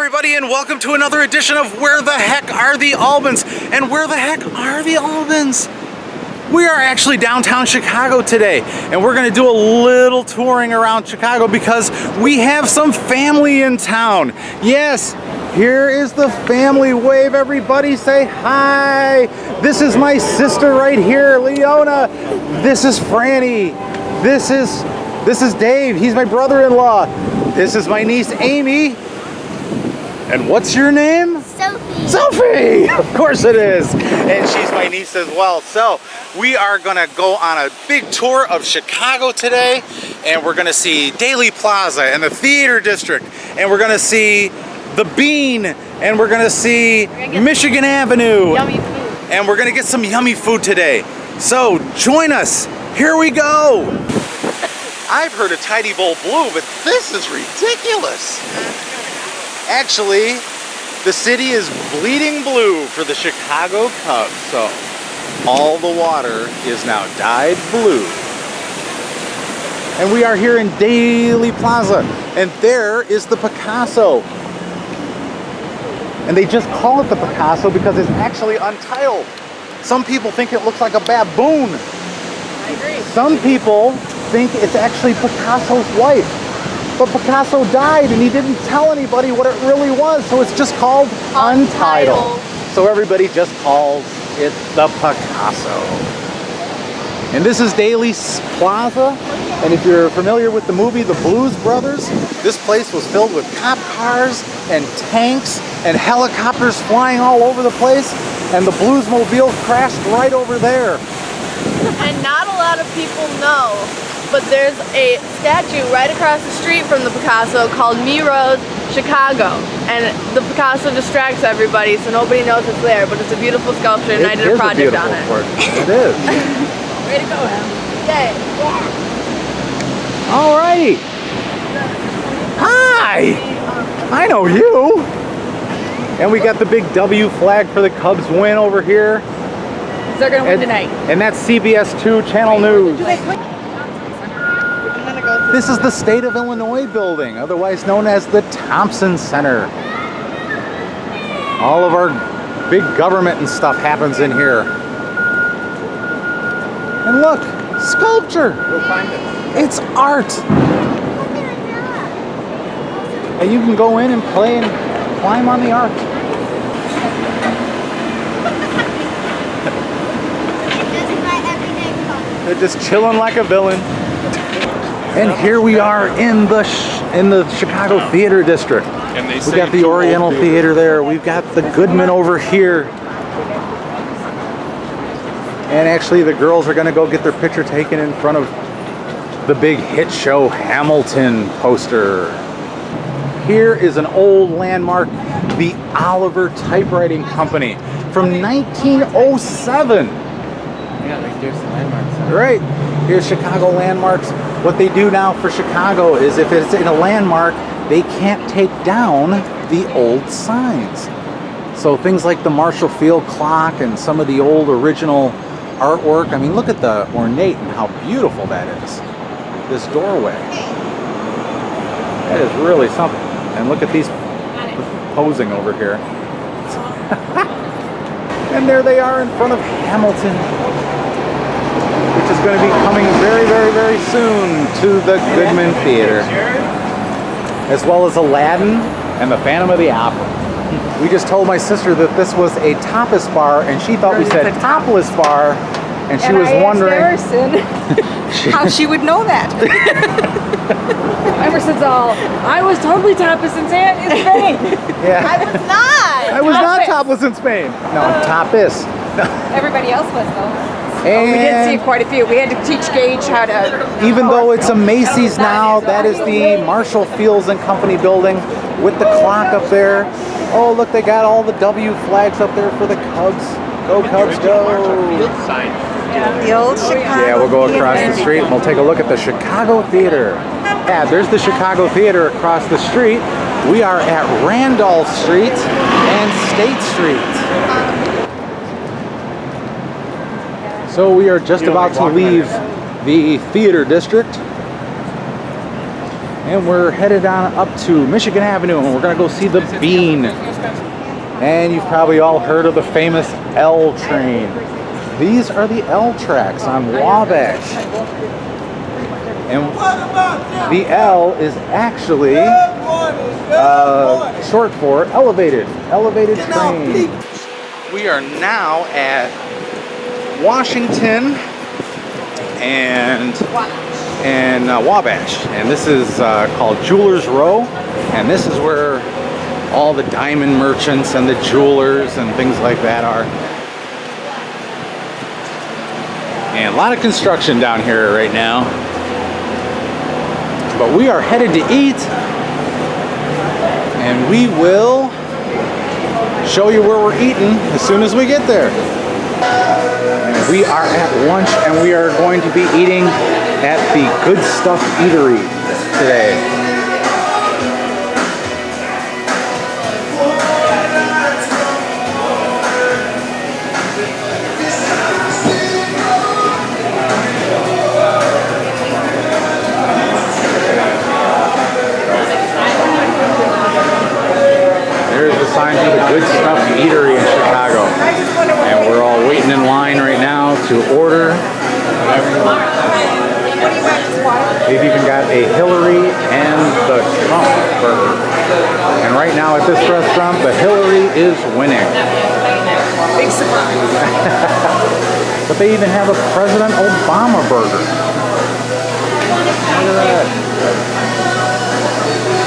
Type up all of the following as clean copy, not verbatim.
everybody, and welcome to another edition of Where the Heck Are the Albans? And where the heck are the Albans? We are actually downtown Chicago today, and we're going to do a little touring around Chicago because we have some family in town. Yes, here is the family. Wave, everybody, say hi. This is my sister right here, Leona. This is Franny. This is Dave. He's my brother-in-law. This is my niece, Amy. And what's your name? Sophie. Sophie! Of course it is. And she's my niece as well. So we are gonna go on a big tour of Chicago today, and we're gonna see Lys Plaza and the Theater District, and we're gonna see the Bean, and we're gonna see Michigan Avenue. Yummy food. And we're gonna get some yummy food today. So join us. Here we go. I've heard of Tidy Bowl Blue, but this is ridiculous. Actually, the city is bleeding blue for the Chicago Cubs, so all the water is now dyed blue. And we are here in Lys Plaza, and there is the Picasso. And they just call it the Picasso because it's actually untitled. Some people think it looks like a baboon. I agree. Some people think it's actually Picasso's wife. But Picasso died and he didn't tell anybody what it really was, so it's just called Untitled. So everybody just calls it the Picasso. And this is Lys Plaza, and if you're familiar with the movie The Blues Brothers, this place was filled with cop cars and tanks and helicopters flying all over the place, and the Bluesmobile crashed right over there. And not a lot of people know, but there's a statue right across the street from the Picasso called Miro's Chicago. And the Picasso distracts everybody, so nobody knows it's there, but it's a beautiful sculpture, and I did a project on it. It is. Way to go, Em. Yay. All right. Hi. I know you. And we got the big W flag for the Cubs win over here. They're going to win tonight. And that's CBS 2 Channel News. This is the State of Illinois building, otherwise known as the Thompson Center. All of our big government and stuff happens in here. And look, sculpture. Go find it. It's art. And you can go in and play and climb on the art. They're just chilling like a villain. And here we are in the Chicago Theater District. We got the Oriental Theater there. We've got the Goodman over here. And actually the girls are gonna go get their picture taken in front of the big hit show Hamilton poster. Here is an old landmark, the Oliver Typewriting Company from 1907. Yeah, like there's the landmarks. Right, here's Chicago landmarks. What they do now for Chicago is if it's in a landmark, they can't take down the old signs. So things like the Marshall Field clock and some of the old original artwork. I mean, look at the ornate and how beautiful that is. This doorway. That is really something. And look at these posing over here. And there they are in front of Hamilton, which is going to be coming very, very, very soon to the Goodman Theater, as well as Aladdin and the Phantom of the Opera. We just told my sister that this was a tapas bar, and she thought we said topless bar, and she was wondering how she would know that. Emerson's all, I was totally topless in Spain. Yeah. I was not. I was not topless in Spain. No, tapas. Everybody else was, though. And we did see quite a few. We had to teach Gage how to... even though it's a Macy's now, that is the Marshall Fields and Company building with the clock up there. Oh, look, they got all the W flags up there for the Cubs. Go Cubs, go. The old Chicago. Yeah, we'll go across the street and we'll take a look at the Chicago Theater. Yeah, there's the Chicago Theater across the street. We are at Randolph Street and State Street. So we are just about to leave the Theater District. And we're headed on up to Michigan Avenue, and we're gonna go see the Bean. And you've probably all heard of the famous L train. These are the L tracks on Wabash. And the L is actually short for elevated train. We are now at Washington and Wabash, and this is called Jewelers Row, and this is where all the diamond merchants and the jewelers and things like that are. And a lot of construction down here right now, but we are headed to eat, and we will show you where we're eating as soon as we get there. We are at lunch, and we are going to be eating at the Good Stuff Eatery today. There's the sign for the Good Stuff Eatery in Chicago. And we're all waiting in line right now to order whatever you want. They've even got a Hillary and the Trump burger. And right now at this restaurant, the Hillary is winning. Big surprise. But they even have a President Obama burger. Look at that.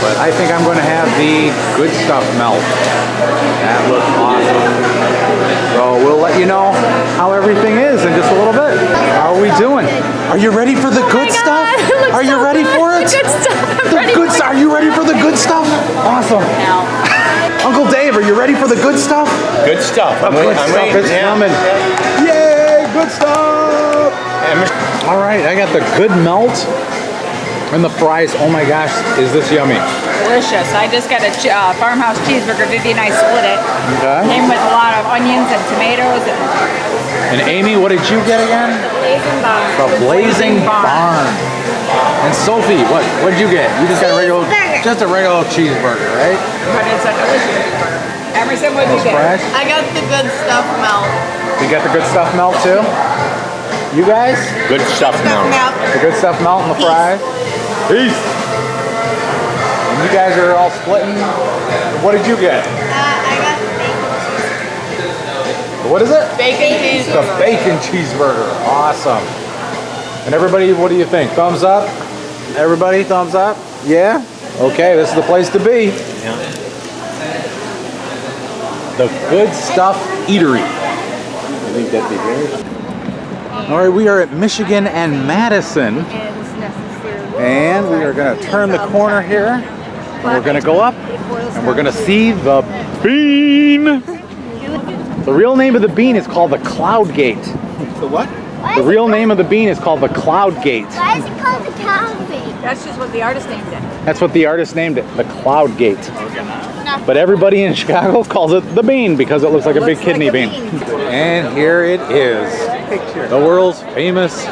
But I think I'm going to have the Good Stuff melt. That looks awesome. So we'll let you know how everything is in just a little bit. How are we doing? Are you ready for the good stuff? Are you ready for it? The good stuff. Are you ready for the good stuff? Awesome. Uncle Dave, are you ready for the good stuff? Good stuff. The good stuff is coming. Yay, good stuff. All right, I got the good melt and the fries. Oh my gosh, is this yummy? Delicious. I just got a farmhouse cheeseburger. Vivian and I split it. Okay. Came with a lot of onions and tomatoes. And Amy, what did you get again? Blazing Barn. The Blazing Barn. And Sophie, what did you get? You just got a regular, just a regular cheeseburger, right? But it's a delicious burger. Emerson, what did you get? Fresh. I got the good stuff melt. You got the good stuff melt too? You guys? Good stuff now. The good stuff melt and the fries? Peace. And you guys are all splitting. What did you get? I got the What is it? bacon cheeseburger. The bacon cheeseburger. Awesome. And everybody, what do you think? Thumbs up? Everybody, thumbs up? Yeah? Okay, this is the place to be. Yeah. The Good Stuff Eatery. I think that'd be great. All right, we are at Michigan and Madison. And we are going to turn the corner here. And we're going to go up. And we're going to see the Bean. The real name of the bean is called the Cloud Gate. The what? The real name of the bean is called the Cloud Gate. Why is it called the Cloud Gate? That's just what the artist named it. That's what the artist named it, the Cloud Gate. But everybody in Chicago calls it the Bean because it looks like a big kidney bean. And here it is, the world's famous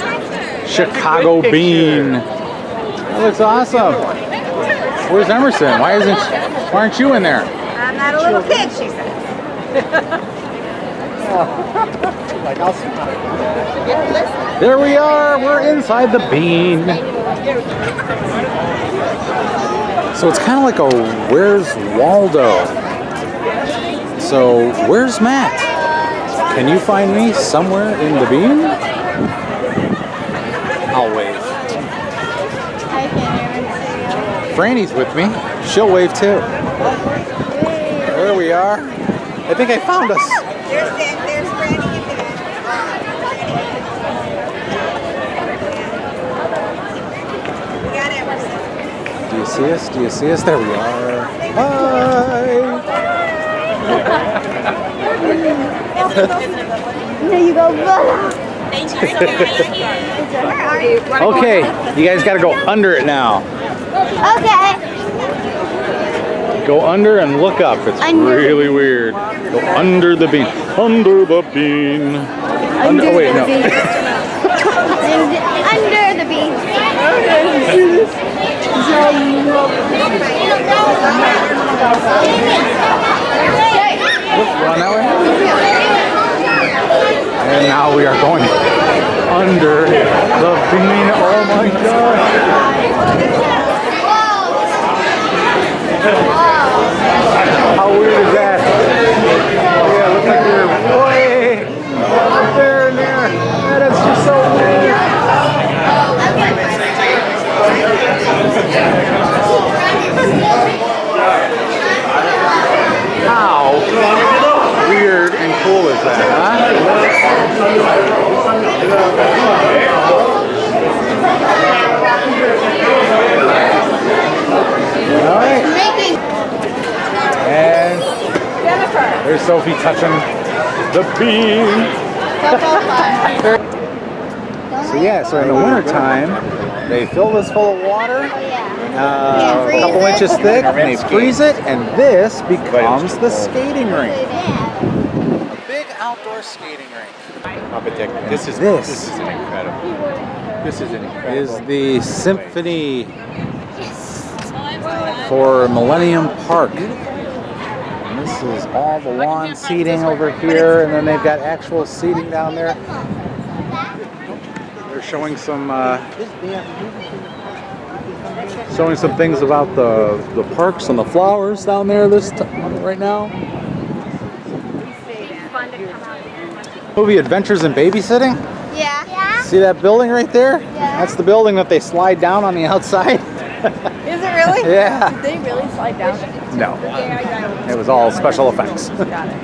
Chicago bean. That looks awesome. Where's Emerson? Why aren't you in there? I'm not a little kid, she said. There we are, we're inside the bean. So it's kind of like a Where's Waldo? So where's Matt? Can you find me somewhere in the bean? I'll wave. Franny's with me. She'll wave too. There we are. I think I found us. There's Franny and we got Emerson. Do you see us? Do you see us? There we are. Hi. There you go. Okay, you guys got to go under it now. Okay. Go under and look up. It's really weird. Go under the bean. Under the bean. Oh wait, no. Under the bean. Run that way. And now we are going under the bean. Oh my god. How weird is that? Yeah, it looks like you're way up there and there. Man, that's just so weird. How weird and cool is that, All right. And there's Sophie touching the bean. So in the wintertime, they fill this full of water, a couple inches thick, and they freeze it, and this becomes the skating rink. A big outdoor skating rink. This is an incredible. This is an incredible. Is the symphony for Millennium Park. And this is all the lawn seating over here, and then they've got actual seating down there. They're showing some things about the parks and the flowers down there right now. Movie Adventures in Babysitting. Yeah. See that building right there? Yeah. That's the building that they slide down on the outside. Is it really? Yeah. Did they really slide down? No. It was all special effects. Got it.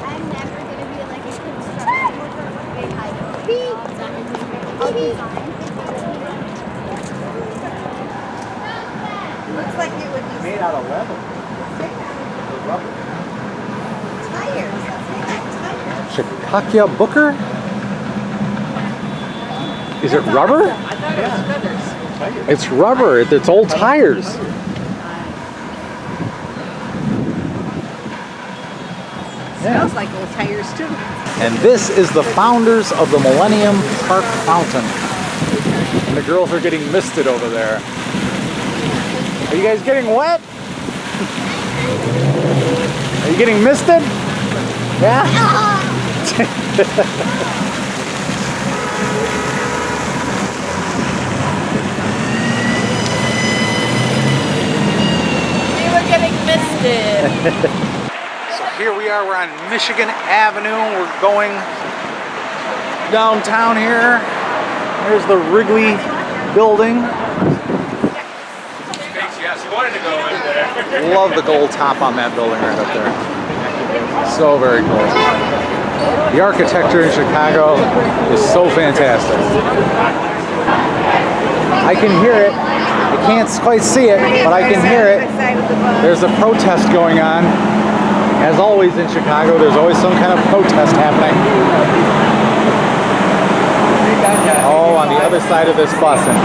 I'm never gonna be like a construction worker. Big height. I'll design. Looks like it would be Made out of leather. Rubber. tires. Chicakia Booker? Is it rubber? I thought it was feathers. It's rubber. It's old tires. Smells like old tires too. And this is the founders of the Millennium Park Fountain. And the girls are getting misted over there. Are you guys getting wet? Are you getting misted? Yeah? We were getting misted. So here we are, we're on Michigan Avenue. We're going downtown here. There's the Wrigley Building. Love the gold top on that building right up there. So very cool. The architecture in Chicago is so fantastic. I can hear it. I can't quite see it, but I can hear it. There's a protest going on. As always in Chicago, there's always some kind of protest happening. Oh, on the other side of this busing.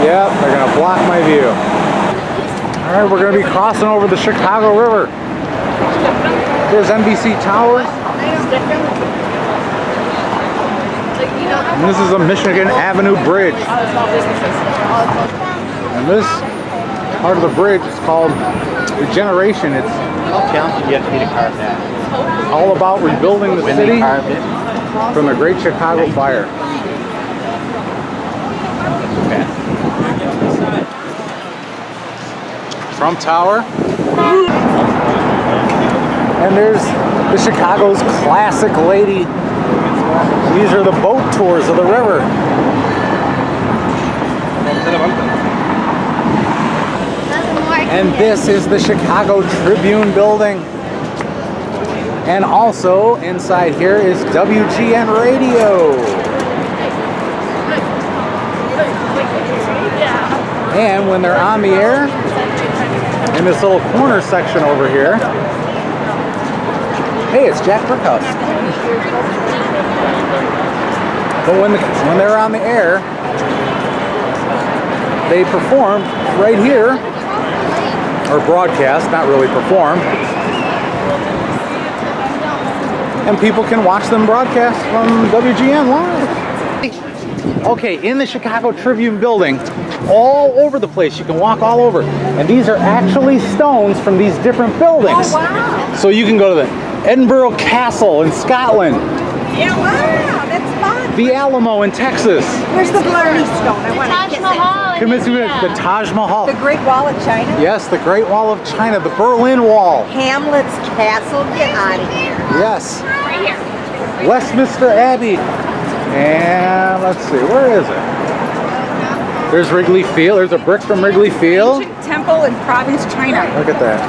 Yep, they're gonna block my view. All right, we're gonna be crossing over the Chicago River. There's NBC Towers. And this is a Michigan Avenue Bridge. And this part of the bridge is called Regeneration. It's How talented you have to be to carve that? all about rebuilding the When they city carved it, from the Great Chicago Fire. Trump Tower. And there's the Chicago's classic lady. These are the boat tours of the river. And this is the Chicago Tribune building. And also inside here is WGN Radio. And when they're on the air, in this little corner section over here, hey, it's Jack Brickhouse. But when they're on the air, they perform right here, or broadcast, not really perform. and people can watch them broadcast from WGN Live. Okay, in the Chicago Tribune building, all over the place, you can walk all over, and these are actually stones from these different buildings. Oh, wow. So you can go to the Edinburgh Castle in Scotland, Yeah, wow, that's fun. the Alamo in Texas, Where's the Blarney Stone? I want to Taj kiss Mahal. the Taj Mahal. it. The Great Wall of China? Yes, the Great Wall of China, the Berlin Wall. Hamlet's Castle? Get out of here. Yes. Right here. Westminster Abbey. And let's see, where is it? There's Wrigley Field. There's a brick from Wrigley Field. Ancient temple in Province, China. Look at that.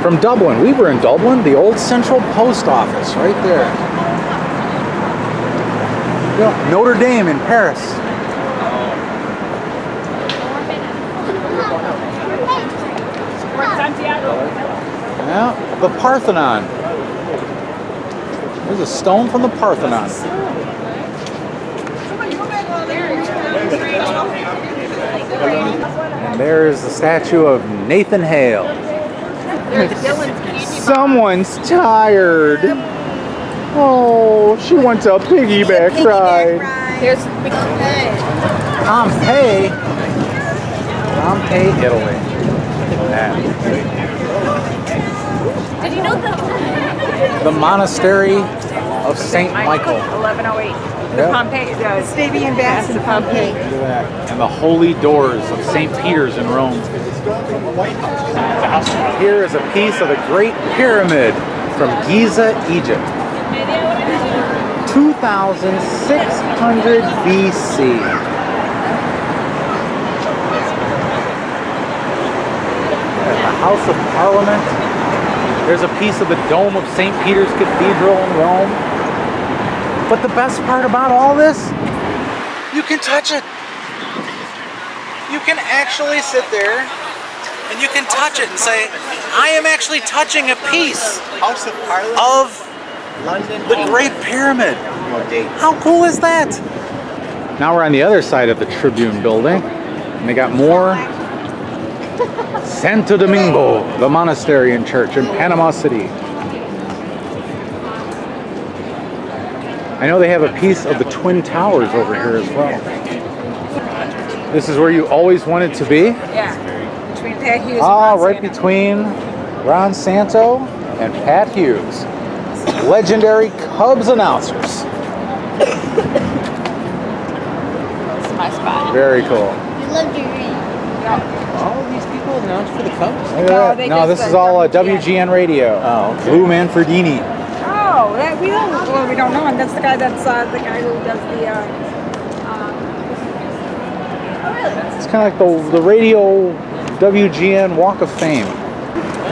From Dublin. We were in Dublin. The old Central Post Office right there. Yeah, Notre Dame in Paris. Yeah, the Parthenon. There's a stone from the Parthenon. And there's the statue of Nathan Hale. Someone's tired. Oh, she wants a piggyback ride. Here's Pompeii. Pompeii, Italy. Did you know The monastery of St. Michael. 1108. Yep. Pompeii. Staving Baths in Pompeii. Look at that. And the holy doors of St. Peter's in Rome. Here is a piece of the Great Pyramid from Giza, Egypt. 2600 BC. The House of Parliament. There's a piece of the dome of St. Peter's Cathedral in Rome. But the best part about all this, you can touch it. You can actually sit there and you can touch it and say, I am actually touching a piece House of Parliament, of London, the Great Pyramid. How cool is that? Now we're on the other side of the Tribune building, and they got more Santo Domingo, the monastery and church in Panama City. I know they have a piece of the Twin Towers over here as well. This is where you always wanted to be? Yeah. Between Pat Hughes and Ah, Ron right Santo. between Ron Santo and Pat Hughes. Legendary Cubs announcers. This is my spot. Very cool. You loved your ring. all of these people announced for the Cubs? Look at No, that. they No, just this said is all WGN. WGN radio. Oh, okay. Lou Manfredini. Oh, that we don't. Well, we don't know him. That's the guy. That's the guy who does the. Oh, really? It's kind of like the radio WGN Walk of Fame.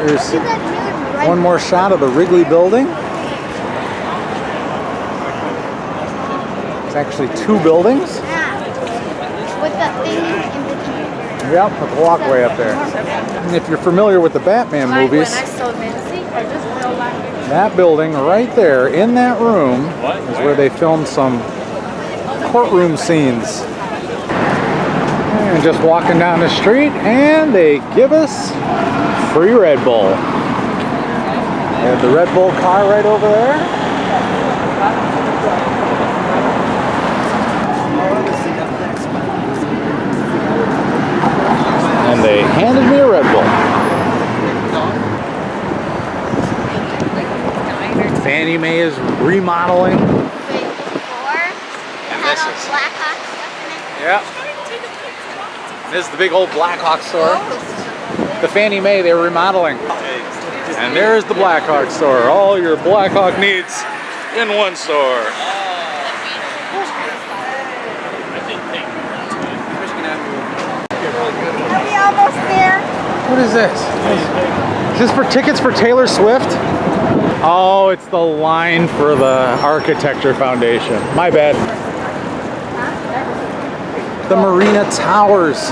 Here's See that really bright one more shot of the Wrigley Building. It's actually two buildings. map with the thing in between. Yep, with the walkway up there. And if you're familiar with the Batman movies, that building right there in that room is where they filmed some courtroom scenes. And just walking down the street, and they give us free Red Bull. They have the Red Bull car right over there. And they handed me a Red Bull. Fannie Mae is remodeling. Wait, before it had all Black Hawk stuff in it. Yeah. This is the big old Blackhawk store. The Fannie Mae, they're remodeling. And there's the Blackhawk store. All your Blackhawk needs in one store. Are we almost there? What is this? Is this for tickets for Taylor Swift? Oh, it's the line for the Architecture Foundation. My bad. The Marina Towers.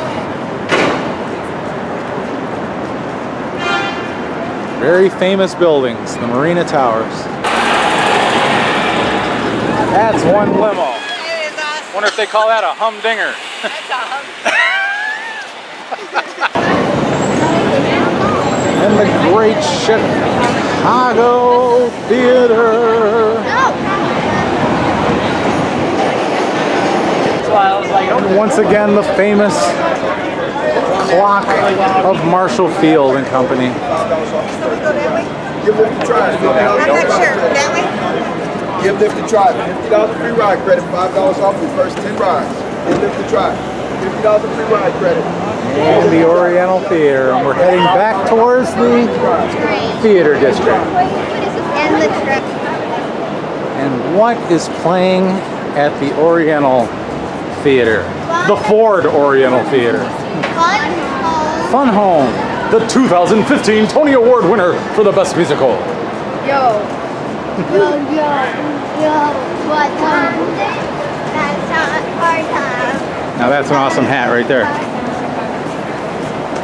Very famous buildings, the Marina Towers. That's one limo. Wonder if they call that a humdinger. And the great Chicago Chicago Theater. Once again, the famous clock of Marshall Field and Company. Give Lift a try. I'm not sure. That way? Give Lift a try. $50 free ride credit. $5 off your first 10 rides. Give Lift a try. $50 free ride credit. And the Oriental Theater. And we're heading back towards the theater district. And the truck. And what is playing at the Oriental Theater? The Ford Oriental Theater. Fun Home, the 2015 Tony Award winner for the best musical. Yo. What time? That's our time. Now that's an awesome hat right there.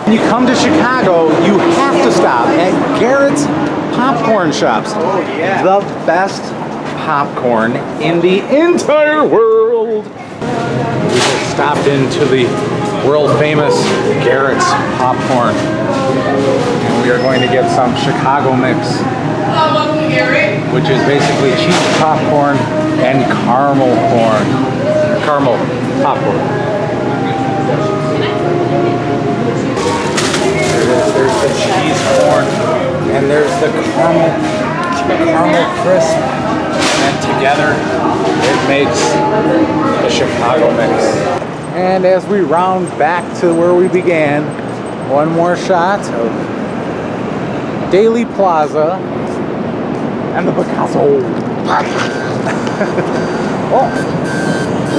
When you come to Chicago, you have to stop at Garrett's Popcorn Shops. The best popcorn in the entire world. We just stopped into the world famous Garrett's popcorn. And we are going to get some Chicago mix, which is basically cheese popcorn and caramel popcorn. There's the cheese corn, and there's the caramel crisp, and together it makes the Chicago mix. And as we round back to where we began, one more shot of Lys Plaza and the Picasso. Oh,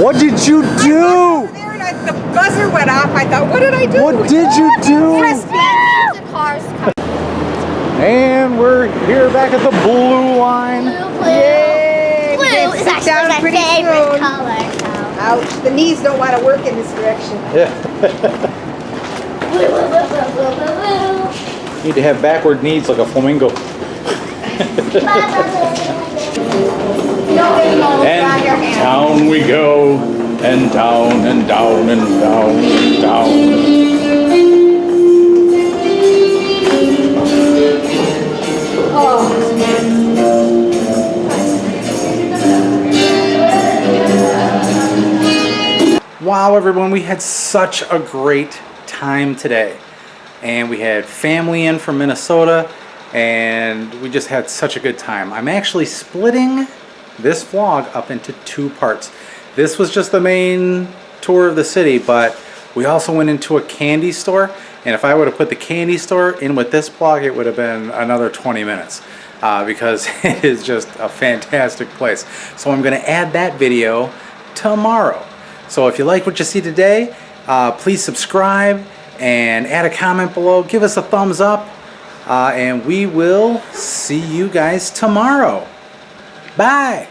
what did you do? There, and the buzzer went off. I thought, what did I do? What did you do? Press me. The cars come. And we're here back at the blue line. Yay! we Blue can is sit actually down my pretty favorite soon. color. Ouch, the knees don't want to work in this direction. Yeah. Need to have backward knees like a flamingo. And down we go, and down and down and down and down. Wow, everyone, we had such a great time today. And we had family in from Minnesota, and we just had such a good time. I'm actually splitting this vlog up into two parts. This was just the main tour of the city, but we also went into a candy store, and if I would have put the candy store in with this vlog, it would have been another 20 minutes because it is just a fantastic place. So I'm going to add that video tomorrow. So if you like what you see today, please subscribe and add a comment below. Give us a thumbs up, and we will see you guys tomorrow. Bye.